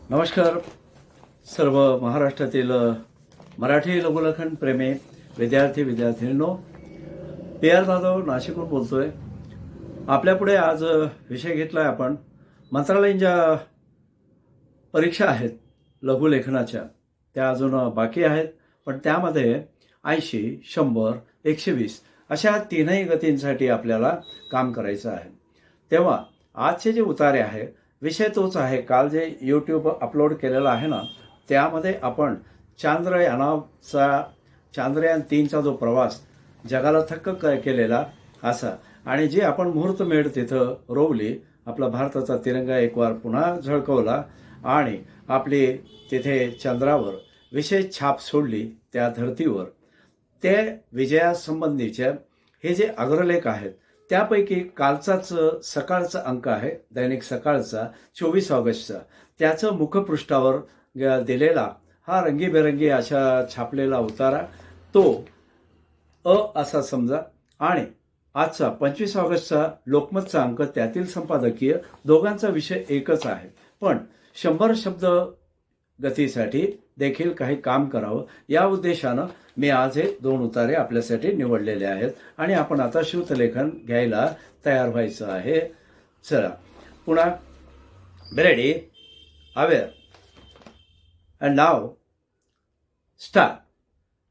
नमस्कार सर्व महाराष्ट्रातील मराठी लघुलेखन प्रेमी विद्यार्थींनो, पी आर जाधव नाशिकहून बोलतोय. आपल्यापुढे आज विषय घेतलाय आपण मंत्रालयीन ज्या परीक्षा आहेत लघुलेखनाच्या त्या अजून बाकी आहेत, पण त्यामध्ये 80, 100, 120 अशा तीनही गतींसाठी आपल्याला काम करायचं आहे. तेव्हा आजचे जे उतारे आहे विषय तोच आहे. काल जे यूट्यूब अपलोड केलेला आहे ना, त्यामध्ये आपण चांद्रयान 3चा जो प्रवास जगाला थक्क केलेला असा, आणि जी आपण मुहूर्तमेढ तिथं रोवली, आपला भारताचा तिरंगा एक वार पुन्हा झळकवला आणि आपली तिथे चंद्रावर विशेष छाप सोडली त्या धर्तीवर, ते विजयासंबंधीचे हे जे अग्रलेख आहेत त्यापैकी कालचाच सकाळचा अंक आहे, दैनिक सकाळचा 24 ऑगस्टचा, त्याचं मुखपृष्ठावर दिलेला हा रंगीबेरंगी अशा छापलेला उतारा तो असा समजा, आणि आजचा 25 ऑगस्टचा लोकमतचा अंक, त्यातील संपादकीय, दोघांचा विषय एकच आहे. पण 100 शब्द गतीसाठी देखील काही काम करावं या उद्देशानं मी आज हे 2 उतारे आपल्यासाठी निवडलेले आहेत आणि आपण आता श्रुतलेखन घ्यायला तयार व्हायचं आहे. चला पुन्हा ready, aware and now start.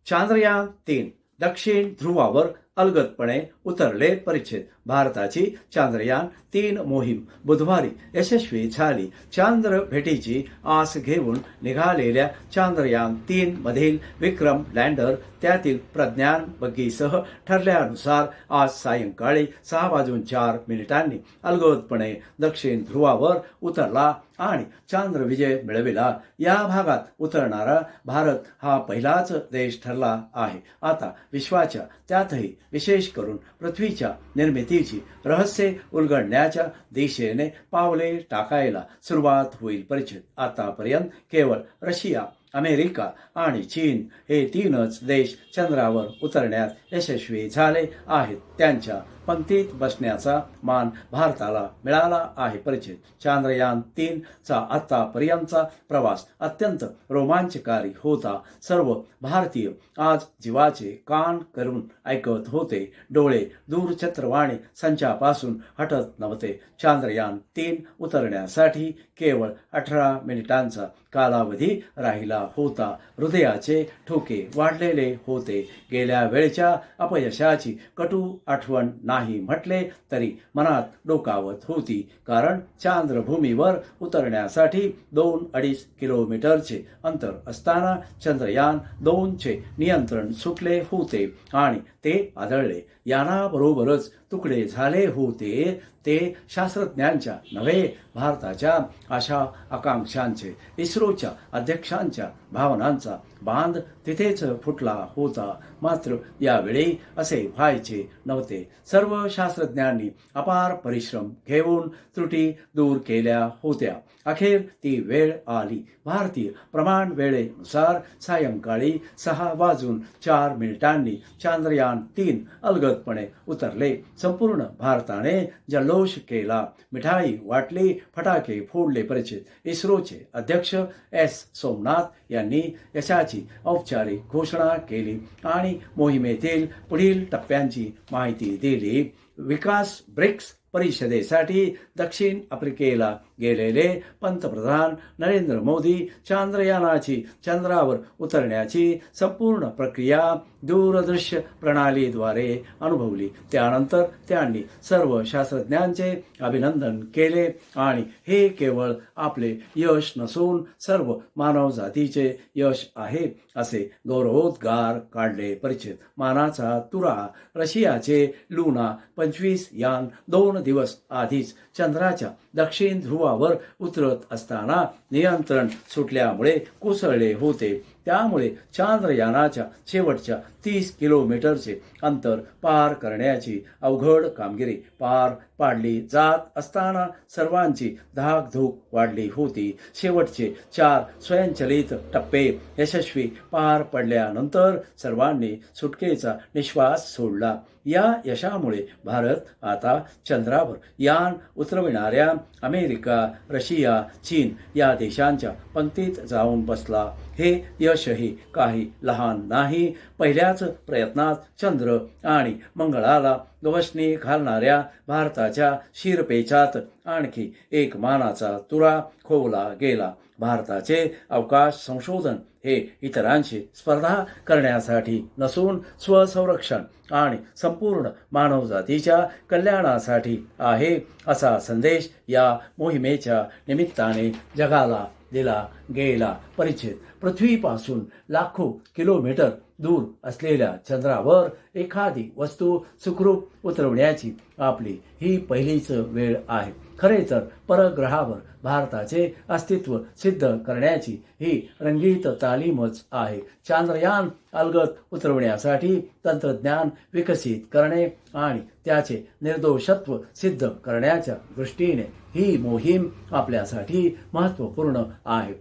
Chandrayaan 3 दक्षिण ध्रुवावर अलगदपणे उतरले. परिच्छेद. भारताची चांद्रयान 3 मोहीम बुधवारी यशस्वी झाली. चांद्र भेटीची आस घेऊन निघालेल्या चांद्रयान 3 मधील विक्रम लँडर त्यातील प्रज्ञान बग्गीसह ठरल्यानुसार आज सायंकाळी 6:04 अलगदपणे दक्षिण ध्रुवावर उतरला आणि चांद्र विजय मिळविला. या भागात उतरणारा भारत हा पहिलाच देश ठरला आहे. आता विश्वाच्या, त्यातही विशेष करून पृथ्वीच्या निर्मितीची रहस्ये उलगडण्याच्या दिशेने पावले टाकायला सुरुवात होईल. परिच्छेद. आतापर्यंत केवळ रशिया, अमेरिका आणि चीन हे 3च देश चंद्रावर उतरण्यात यशस्वी झाले आहेत. त्यांच्या पंक्तीत बसण्याचा मान भारताला मिळाला आहे. परिच्छेद. चांद्रयान 3चा आतापर्यंतचा प्रवास अत्यंत रोमांचकारी होता. सर्व भारतीय आज जीवाचे कान करून ऐकत होते. डोळे दूरचित्रवाणी संचापासून हटत नव्हते. चांद्रयान 3 उतरण्यासाठी केवळ 18 मिनिटांचा कालावधी राहिला होता. हृदयाचे ठोके वाढलेले होते. गेल्या वेळच्या अपयशाची कटू आठवण नाही म्हटले तरी मनात डोकावत होती, कारण चांद्रभूमीवर उतरण्यासाठी 2-2.5 किलोमीटरचे अंतर असताना चंद्रयान 2चे नियंत्रण सुटले होते आणि ते आदळले. यानाबरोबरच तुकडे झाले होते ते शास्त्रज्ञांच्या नव्हे, भारताच्या आशा आकांक्षांचे. इस्रोच्या अध्यक्षांच्या भावनांचा बांध तिथेच फुटला होता. मात्र यावेळी असे व्हायचे नव्हते. सर्व शास्त्रज्ञांनी अपार परिश्रम घेऊन त्रुटी दूर केल्या होत्या. अखेर ती वेळ आली. भारतीय प्रमाण वेळेनुसार सायंकाळी 6:04 चांद्रयान 3 अलगदपणे उतरले. संपूर्ण भारताने जल्लोष केला, मिठाई वाटली, फटाके फोडले. परिचित. इस्रोचे अध्यक्ष एस सोमनाथ यांनी यशाची औपचारिक घोषणा केली आणि मोहिमेतील पुढील टप्प्यांची माहिती दिली. विकास ब्रिक्स परिषदेसाठी दक्षिण आफ्रिकेला गेलेले पंतप्रधान नरेंद्र मोदी चांद्रयानाची चंद्रावर उतरण्याची संपूर्ण प्रक्रिया दूरदृश्य प्रणालीद्वारे अनुभवली. त्यानंतर त्यांनी सर्व शास्त्रज्ञांचे अभिनंदन केले आणि हे केवळ आपले यश नसून सर्व मानवजातीचे यश आहे असे गौरवोद्गार काढले. परिच्छेद. मानाचा तुरा. रशियाचे लुना 25 यान 2 दिवस आधीच चंद्राच्या दक्षिण ध्रुवावर उतरत असताना नियंत्रण सुटल्यामुळे कोसळले होते. त्यामुळे चांद्रयानाच्या शेवटच्या 30 किलोमीटरचे अंतर पार करण्याची अवघड कामगिरी पार पाडली जात असताना सर्वांची धाकधूक वाढली होती. शेवटचे 4 स्वयंचलित टप्पे यशस्वी पार पडल्यानंतर सर्वांनी सुटकेचा निश्वास सोडला. या यशामुळे भारत आता चंद्रावर यान उतरविणाऱ्या अमेरिका, रशिया, चीन या देशांच्या पंक्तीत जाऊन बसला. हे यशही काही लहान नाही. पहिल्याच प्रयत्नात चंद्र आणि मंगळाला गवसणी घालणाऱ्या भारताच्या शिरपेचात आणखी एक मानाचा तुरा खोवला गेला. भारताचे अवकाश संशोधन हे इतरांशी स्पर्धा करण्यासाठी नसून स्वसंरक्षण आणि संपूर्ण मानवजातीच्या कल्याणासाठी आहे, असा संदेश या मोहिमेच्या निमित्ताने जगाला दिला गेला. परिच्छेद पृथ्वीपासून लाखो किलोमीटर दूर असलेल्या चंद्रावर एखादी वस्तू सुखरूप उतरवण्याची आपली ही पहिलीच वेळ आहे. खरे तर परग्रहावर भारताचे अस्तित्व सिद्ध करण्याची ही रंगीत तालीमच आहे. चांद्रयान अलगद उतरवण्यासाठी तंत्रज्ञान विकसित करणे आणि त्याचे निर्दोषत्व सिद्ध करण्याच्या दृष्टीने ही मोहीम आपल्यासाठी महत्त्वपूर्ण आहे.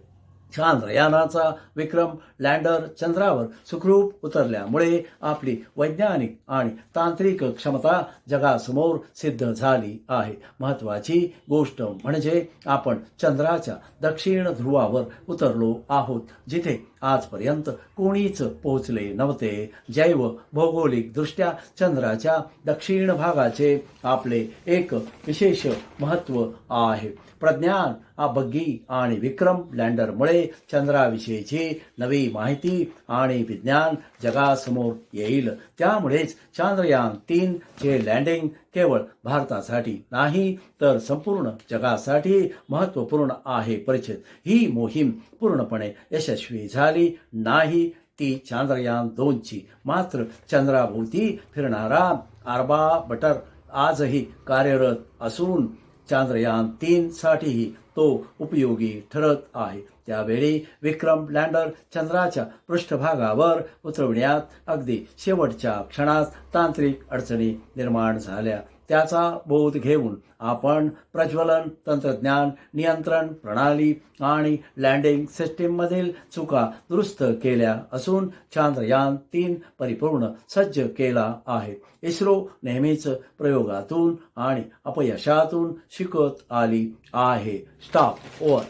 चांद्रयानाचा विक्रम लँडर चंद्रावर सुखरूप उतरल्यामुळे आपली वैज्ञानिक आणि तांत्रिक क्षमता जगासमोर सिद्ध झाली आहे. महत्त्वाची गोष्ट म्हणजे आपण चंद्राच्या दक्षिण ध्रुवावर उतरलो आहोत, जिथे आजपर्यंत कोणीच पोहोचले नव्हते. जैव भौगोलिक दृष्ट्या चंद्राच्या दक्षिण भागाचे आपले एक विशेष महत्त्व आहे. प्रज्ञान बग्गी आणि विक्रम लँडरमुळे चंद्राविषयीची नवी माहिती आणि विज्ञान जगासमोर येईल. त्यामुळेच चांद्रयान 3 चे लँडिंग केवळ भारतासाठी नाही तर संपूर्ण जगासाठी महत्त्वपूर्ण आहे. परिच्छेद ही मोहीम पूर्णपणे यशस्वी झाली नाही. ती चांद्रयान 2 ची मात्र चंद्राभोवती फिरणारा आर्बाबटर आजही कार्यरत असून चांद्रयान 3 साठीही तो उपयोगी ठरत आहे. त्यावेळी विक्रम लँडर चंद्राच्या पृष्ठभागावर उतरवण्यात अगदी शेवटच्या क्षणात तांत्रिक अडचणी निर्माण झाल्या. त्याचा बोध घेऊन आपण प्रज्वलन तंत्रज्ञान, नियंत्रण प्रणाली आणि लँडिंग सिस्टीममधील चुका दुरुस्त केल्या असून चांद्रयान 3 परिपूर्ण सज्ज केला आहे. इस्रो नेहमीच प्रयोगातून आणि अपयशातून शिकत आली आहे. Stop over.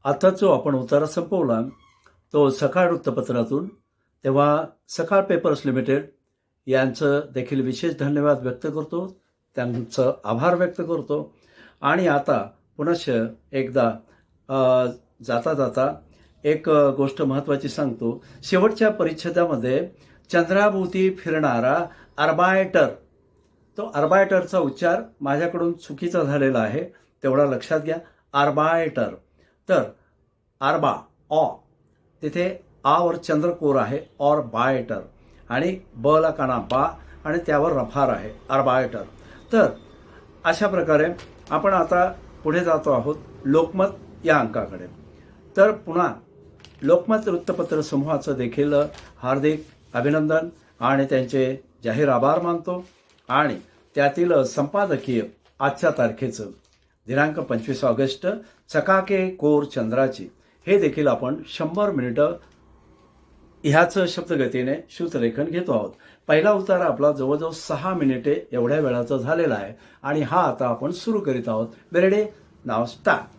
आता जो आपण उतारा संपवला तो सकाळ वृत्तपत्रातून, तेव्हा सकाळ पेपर्स लिमिटेड यांचं देखील विशेष धन्यवाद व्यक्त करतो, त्यांचं आभार व्यक्त करतो. आणि आता पुनश्च एकदा जाता जाता एक गोष्ट महत्त्वाची सांगतो. शेवटच्या परिच्छेदामध्ये चंद्राभोवती फिरणारा आर्बायटर, तो आर्बायटरचा उच्चार माझ्याकडून चुकीचा झालेला आहे, तेवढा लक्षात घ्या. आर्बायटर तर आर्बा ऑ, तिथे आवर चंद्रकोर आहे, ऑर बायटर, आणि ब ला काना बा आणि त्यावर रफार आहे, आर्बायटर. तर अशा प्रकारे आपण आता पुढे जातो आहोत लोकमत या अंकाकडे. तर पुन्हा लोकमत वृत्तपत्र समूहाचं देखील हार्दिक अभिनंदन आणि त्यांचे जाहीर आभार मानतो. आणि त्यातील संपादकीय आजच्या तारखेचं दिनांक 25 ऑगस्ट चकाके कोर चंद्राची, हे देखील आपण 100 मिनिटं ह्याच शब्दगतीने सूत्रलेखन घेतो आहोत. पहिला उतारा आपला जवळजवळ 6 मिनिटे एवढ्या वेळाचा झालेला आहे आणि हा आता आपण सुरू करीत आहोत. बेरडे नाव स्टार्ट.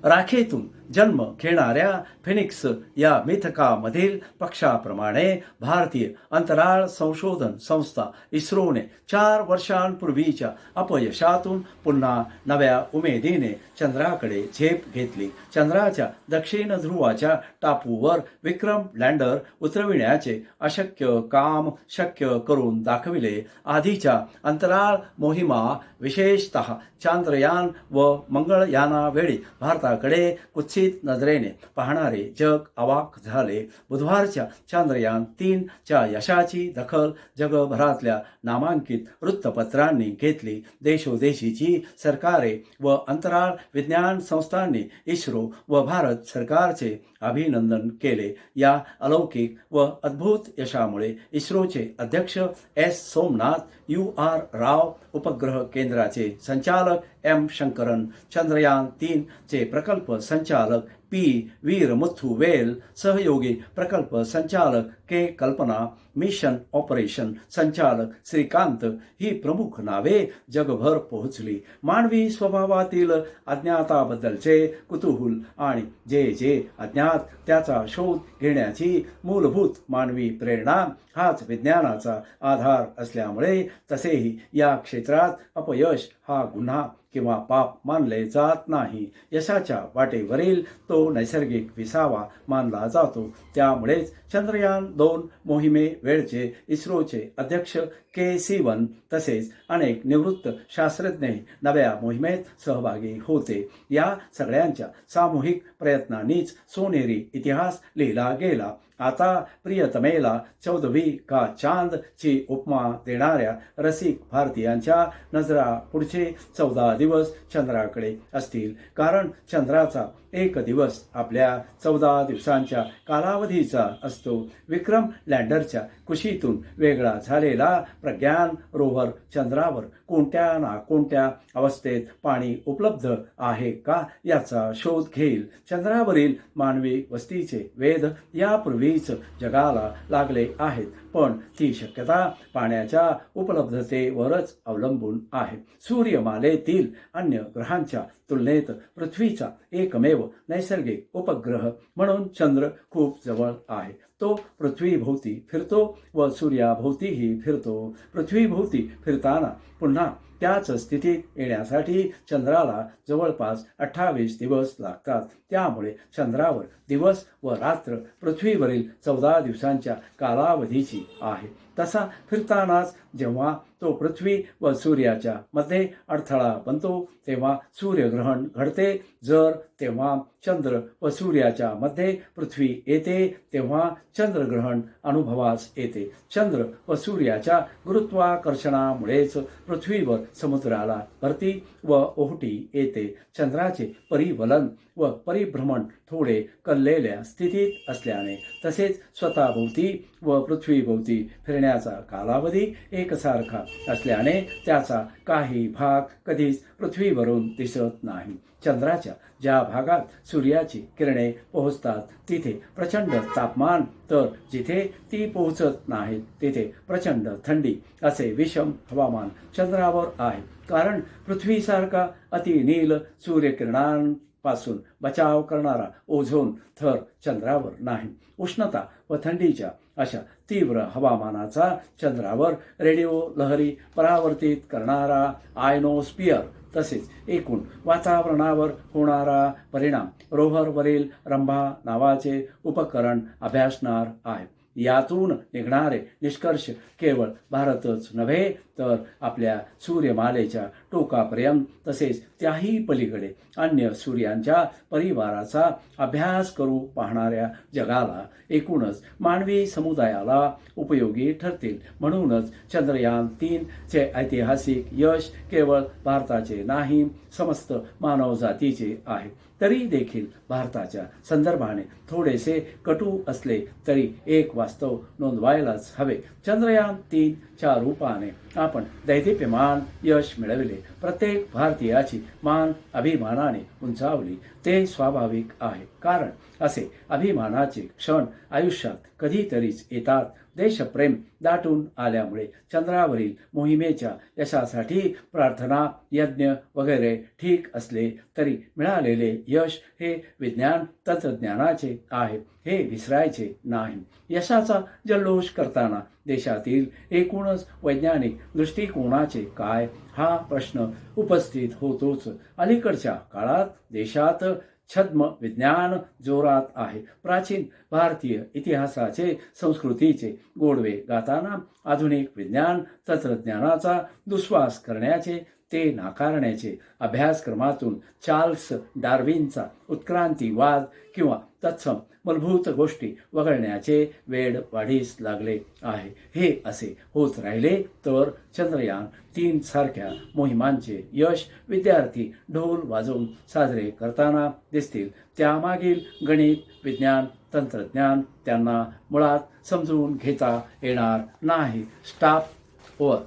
राखेतून जन्म घेणाऱ्या फिनिक्स या मिथकामधील पक्षाप्रमाणे भारतीय अंतराळ संशोधन संस्था इस्रोने 4 वर्षांपूर्वीच्या अपयशातून पुन्हा नव्या उमेदीने चंद्राकडे झेप घेतली. चंद्राच्या दक्षिण ध्रुवाच्या टापूवर विक्रम लँडर उतरविण्याचे अशक्य काम शक्य करून दाखविले. आधीच्या अंतराळ मोहिमा, विशेषतः चांद्रयान व मंगळयानावेळी भारताकडे कुत्सित कुत्सित नजरेने पाहणारे जग अवाक झाले. बुधवारच्या चंद्रयान-3च्या यशाची दखल जगभरातल्या नामांकित वृत्तपत्रांनी घेतली. देशोदेशीची सरकारे व अंतराळ विज्ञान संस्थांनी इस्रो व भारत सरकारचे अभिनंदन केले. या अलौकिक व अद्भुत यशामुळे इस्रोचे अध्यक्ष एस सोमनाथ, UR राव उपग्रह केंद्राचे संचालक M शंकरन, चंद्रयान-3 चे प्रकल्प संचालक P वीरमुथुवेल, सहयोगी प्रकल्प संचालक K कल्पना, मिशन ऑपरेशन संचालक श्रीकांत ही प्रमुख नावे जगभर पोहोचली. मानवी स्वभावातील अज्ञाताबद्दलचे कुतूहल आणि जे अज्ञात त्याचा शोध घेण्याची मूलभूत मानवी प्रेरणा हाच विज्ञानाचा आधार असल्यामुळे तसेही या क्षेत्रात अपयश हा गुन्हा किंवा पाप मानले जात नाही. यशाच्या वाटेवरील तो नैसर्गिक विसावा मानला जातो. त्यामुळेच चंद्रयान-2 मोहिमे वेळचे इस्रोचे अध्यक्ष K सिवन तसेच अनेक निवृत्त शास्त्रज्ञ नव्या मोहिमेत सहभागी होते. या सगळ्यांच्या सामूहिक प्रयत्नांनीच सोनेरी इतिहास लिहिला गेला. आता प्रियतमेला 14वीं का चांद ची उपमा देणाऱ्या रसिक भारतीयांच्या नजरा पुढचे 14 दिवस चंद्राकडे असतील. कारण चंद्राचा एक दिवस आपल्या 14 दिवसांच्या कालावधीचा असतो. विक्रम लँडरच्या कुशीतून वेगळा झालेला प्रज्ञान रोव्हर चंद्रावर कोणत्या ना कोणत्या अवस्थेत पाणी उपलब्ध आहे का याचा शोध घेईल. चंद्रावरील मानवी वस्तीचे वेध यापूर्वीच जगाला लागले आहेत, पण ती शक्यता पाण्याच्या उपलब्धतेवरच अवलंबून आहे. सूर्यमालेतील अन्य ग्रहांच्या तुलनेत पृथ्वीचा एकमेव नैसर्गिक उपग्रह म्हणून चंद्र खूप जवळ आहे. तो पृथ्वीभोवती फिरतो व सूर्याभोवतीही फिरतो. पृथ्वीभोवती फिरताना पुन्हा त्याच स्थितीत येण्यासाठी चंद्राला जवळपास 28 दिवस लागतात. त्यामुळे चंद्रावर दिवस व रात्र पृथ्वीवरील 14 दिवसांच्या कालावधीची आहे. तसा फिरतानाच जेव्हा तो पृथ्वी व सूर्याच्या मध्ये अडथळा बनतो तेव्हा सूर्यग्रहण घडते. जर तेव्हा चंद्र व सूर्याच्या मध्ये पृथ्वी येते तेव्हा चंद्रग्रहण अनुभवास येते. चंद्र व सूर्याच्या गुरुत्वाकर्षणामुळेच पृथ्वीवर समुद्राला भरती व ओहोटी येते. चंद्राचे परिवलन व परिभ्रमण थोडे कललेल्या स्थितीत असल्याने तसेच स्वतःभोवती व पृथ्वीभोवती फिरण्याचा कालावधी एकसारखा असल्याने त्याचा काही भाग कधीच पृथ्वीवरून दिसत नाही. चंद्राच्या ज्या भागात सूर्याची किरणे पोहोचतात तिथे प्रचंड तापमान, तर जिथे ती पोहोचत नाहीत तिथे प्रचंड थंडी असे विषम हवामान चंद्रावर आहे. कारण पृथ्वीसारखा अतिनील सूर्यकिरणांपासून बचाव करणारा ओझोन थर चंद्रावर नाही. उष्णता व थंडीच्या अशा तीव्र हवामानाचा चंद्रावर रेडिओ लहरी परावर्तित करणारा आयनोस्फियर तसेच एकूण वातावरणावर होणारा परिणाम रोव्हरवरील रंभा नावाचे उपकरण अभ्यासणार आहे. यातून निघणारे निष्कर्ष केवळ भारतच नव्हे तर आपल्या सूर्यमालेच्या टोकापर्यंत तसेच त्याही पलीकडे अन्य सूर्यांच्या परिवाराचा अभ्यास करू पाहणाऱ्या जगाला एकूणच मानवी समुदायाला उपयोगी ठरतील. म्हणूनच चंद्रयान-3 चे ऐतिहासिक यश केवळ भारताचे नाही समस्त मानवजातीचे आहे. तरी देखील भारताच्या संदर्भाने थोडेसे कटू असले तरी एक वास्तव नोंदवायलाच हवे. चंद्रयान-3 च्या रूपाने आपण दैदिप्यमान यश मिळविले. प्रत्येक भारतीयाची मान अभिमानाने उंचावली. ते स्वाभाविक आहे, कारण असे अभिमानाचे क्षण आयुष्यात कधीतरीच येतात. देशप्रेम दाटून आल्यामुळे चंद्रावरील मोहिमेच्या यशासाठी प्रार्थना, यज्ञ वगैरे ठीक असले तरी मिळालेले यश हे विज्ञान तंत्रज्ञानाचे आहे हे विसरायचे नाही. यशाचा जल्लोष करताना देशातील एकूणच वैज्ञानिक दृष्टिकोनाचे काय हा प्रश्न उपस्थित होतोच. अलीकडच्या काळात देशात छद्म विज्ञान जोरात आहे. प्राचीन भारतीय इतिहासाचे संस्कृतीचे गोडवे गाताना आधुनिक विज्ञान तंत्रज्ञानाचा दुस्वास करण्याचे ते नाकारण्याचे अभ्यासक्रमातून चार्ल्स डार्विनचा उत्क्रांतीवाद किंवा तत्सम मूलभूत गोष्टी वगळण्याचे वेड वाढीस लागले आहे. हे असे होत राहिले तर चंद्रयान-3 सारख्या मोहिमांचे यश विद्यार्थी ढोल वाजवून साजरे करताना दिसतील. त्यामागील गणित, विज्ञान, तंत्रज्ञान त्यांना मुळात समजून घेता येणार नाही. Stop over.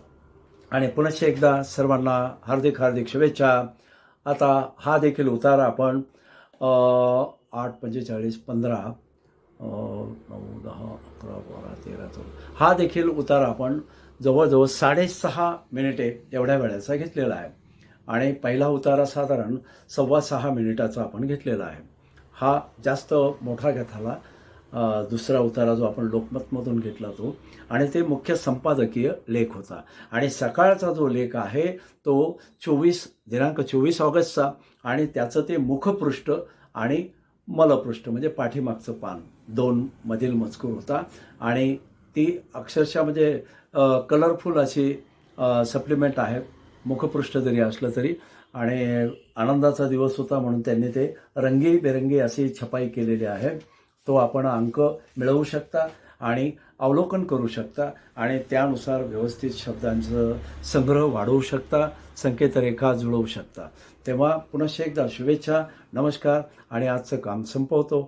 आणि पुनश्च एकदा सर्वांना हार्दिक हार्दिक शुभेच्छा. आता हा देखील उतारा आपण 8, 45, 15, 9, 10, 11, 12, 13, 14 हा देखील उतारा आपण जवळजवळ 6.5 मिनिटे एवढ्या वेळाचा घेतलेला आहे. आणि पहिला उतारा साधारण 6.25 मिनिटाचा आपण घेतलेला आहे. हा जास्त मोठा घेतला. दुसरा उतारा जो आपण लोकमतमधून घेतला तो, आणि ते मुख्य संपादकीय लेख होता. आणि सकाळचा जो लेख आहे तो दिनांक 24 ऑगस्टचा, आणि त्याचं ते मुखपृष्ठ आणि मलपृष्ठ म्हणजे पाठीमागचं पान 2 मधील मजकूर होता. आणि ती अक्षरशः म्हणजे कलरफुल अशी सप्लिमेंट आहे, मुखपृष्ठ जरी असलं तरी. आणि आनंदाचा दिवस होता म्हणून त्यांनी ते रंगीबेरंगी अशी छपाई केलेली आहे. तो आपण अंक मिळवू शकता आणि अवलोकन करू शकता आणि त्यानुसार व्यवस्थित शब्दांचं संग्रह वाढवू शकता, संकेतरेखा जुळवू शकता. तेव्हा पुनश्च एकदा शुभेच्छा, नमस्कार. आणि आजचं काम संपवतो.